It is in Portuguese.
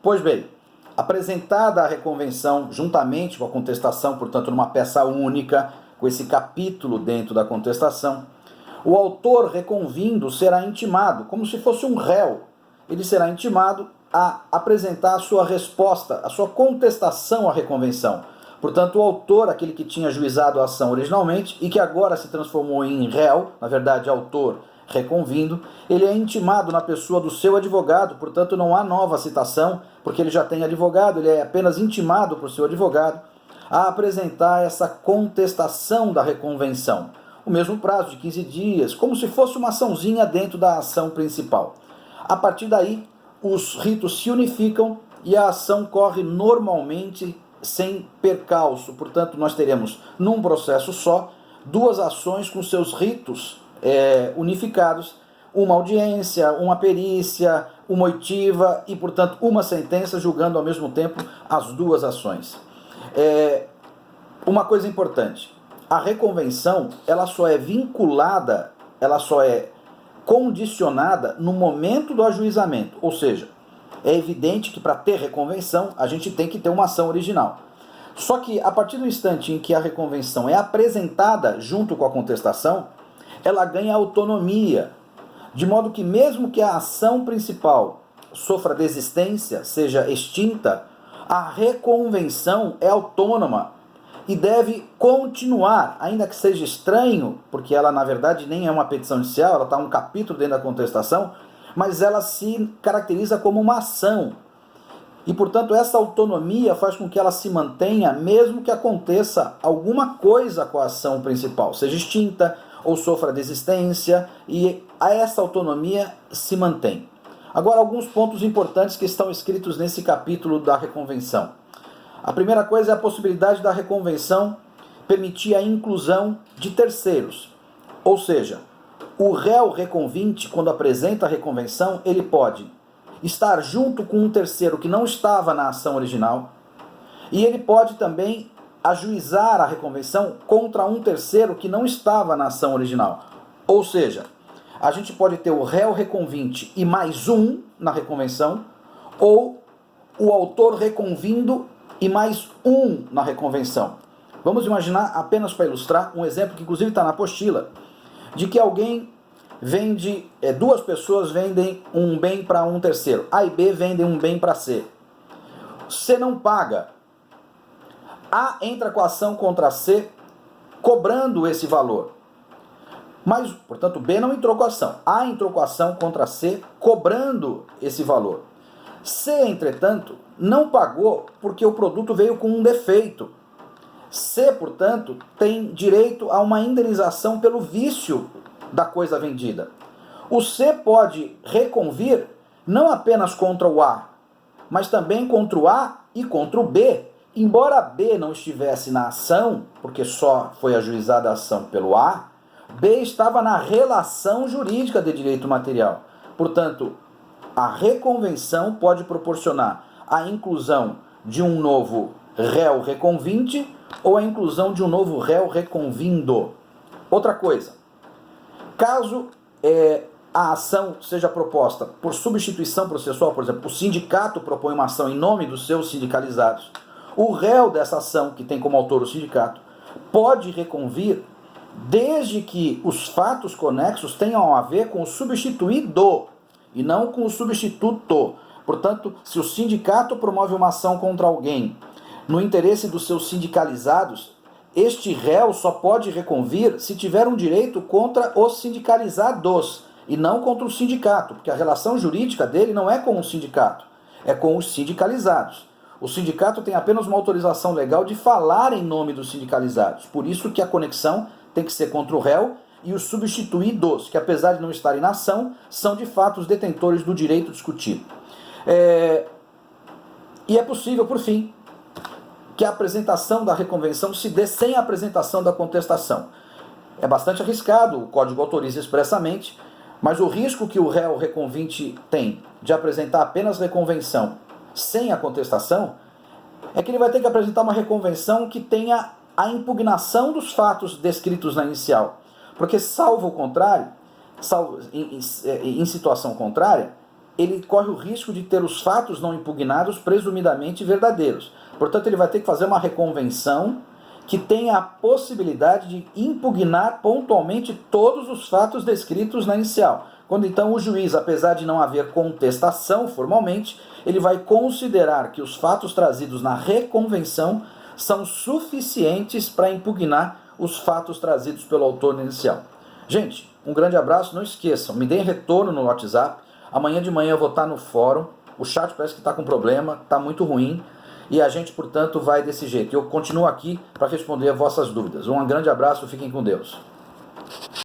Pois bem, apresentada a reconvenção juntamente com a contestação, portanto numa peça única, com esse capítulo dentro da contestação, o autor reconvindo será intimado, como se fosse um réu. Ele será intimado a apresentar a sua resposta, a sua contestação à reconvenção. Portanto, o autor, aquele que tinha ajuizado a ação originalmente e que agora se transformou em réu, na verdade, autor reconvindo, ele é intimado na pessoa do seu advogado, portanto, não há nova citação, porque ele já tem advogado, ele é apenas intimado por seu advogado a apresentar essa contestação da reconvenção. O mesmo prazo de 15 dias, como se fosse uma açãozinha dentro da ação principal. A partir daí, os ritos se unificam e a ação corre normalmente sem percalço. Portanto, nós teremos, num processo só, duas ações com seus ritos unificados, uma audiência, uma perícia, uma oitiva e, portanto, uma sentença julgando ao mesmo tempo as duas ações. Uma coisa importante, a reconvenção ela só é vinculada, ela só é condicionada no momento do ajuizamento, ou seja, é evidente que para ter reconvenção a gente tem que ter uma ação original. Só que a partir do instante em que a reconvenção é apresentada junto com a contestação, ela ganha autonomia, de modo que mesmo que a ação principal sofra desistência, seja extinta, a reconvenção é autônoma e deve continuar, ainda que seja estranho, porque ela na verdade nem é uma petição judicial, ela está um capítulo dentro da contestação, mas ela se caracteriza como uma ação. E, portanto, essa autonomia faz com que ela se mantenha, mesmo que aconteça alguma coisa com a ação principal, seja extinta ou sofra desistência, e essa autonomia se mantém. Agora, alguns pontos importantes que estão escritos nesse capítulo da reconvenção. A primeira coisa é a possibilidade da reconvenção permitir a inclusão de terceiros, ou seja, o réu reconvinte, quando apresenta a reconvenção, ele pode estar junto com um terceiro que não estava na ação original, e ele pode também ajuizar a reconvenção contra um terceiro que não estava na ação original. Ou seja, a gente pode ter o réu reconvinte e mais um na reconvenção, ou o autor reconvindo e mais um na reconvenção. Vamos imaginar, apenas para ilustrar, um exemplo que inclusive está na apostila, de que alguém vende, duas pessoas vendem um bem para um terceiro. A e B vendem um bem para C. C não paga. A entra com a ação contra C, cobrando esse valor. Mas, portanto, B não entrou com a ação. A entrou com a ação contra C, cobrando esse valor. C, entretanto, não pagou porque o produto veio com um defeito. C, portanto, tem direito a uma indenização pelo vício da coisa vendida. O C pode reconvir não apenas contra o A, mas também contra o A e contra o B. Embora B não estivesse na ação, porque só foi ajuizada a ação pelo A, B estava na relação jurídica de direito material. Portanto, a reconvenção pode proporcionar a inclusão de um novo réu reconvinte ou a inclusão de um novo réu reconvindo. Outra coisa, caso a ação seja proposta por substituição processual, por exemplo, o sindicato propõe uma ação em nome dos seus sindicalizados, o réu dessa ação, que tem como autor o sindicato, pode reconvir desde que os fatos conexos tenham a ver com o substituído e não com o substituto. Portanto, se o sindicato promove uma ação contra alguém no interesse dos seus sindicalizados, este réu só pode reconvir se tiver um direito contra os sindicalizados e não contra o sindicato, porque a relação jurídica dele não é com o sindicato, é com os sindicalizados. O sindicato tem apenas uma autorização legal de falar em nome dos sindicalizados. Por isso que a conexão tem que ser contra o réu e os substituídos, que apesar de não estarem na ação, são de fato os detentores do direito discutido. E é possível, por fim, que a apresentação da reconvenção se dê sem a apresentação da contestação. É bastante arriscado, o Código autoriza expressamente, mas o risco que o réu reconvinte tem de apresentar apenas reconvenção sem a contestação é que ele vai ter que apresentar uma reconvenção que tenha a impugnação dos fatos descritos na inicial. Porque, salvo o contrário, em situação contrária, ele corre o risco de ter os fatos não impugnados presumidamente verdadeiros. Portanto, ele vai ter que fazer uma reconvenção que tenha a possibilidade de impugnar pontualmente todos os fatos descritos na inicial. Quando então o juiz, apesar de não haver contestação formalmente, ele vai considerar que os fatos trazidos na reconvenção são suficientes para impugnar os fatos trazidos pelo autor no inicial. Gente, um grande abraço, não esqueçam, me deem retorno no WhatsApp. Amanhã de manhã eu vou estar no fórum, o chat parece que está com problema, está muito ruim, e a gente, portanto, vai desse jeito. Eu continuo aqui para responder as vossas dúvidas. Um grande abraço, fiquem com Deus.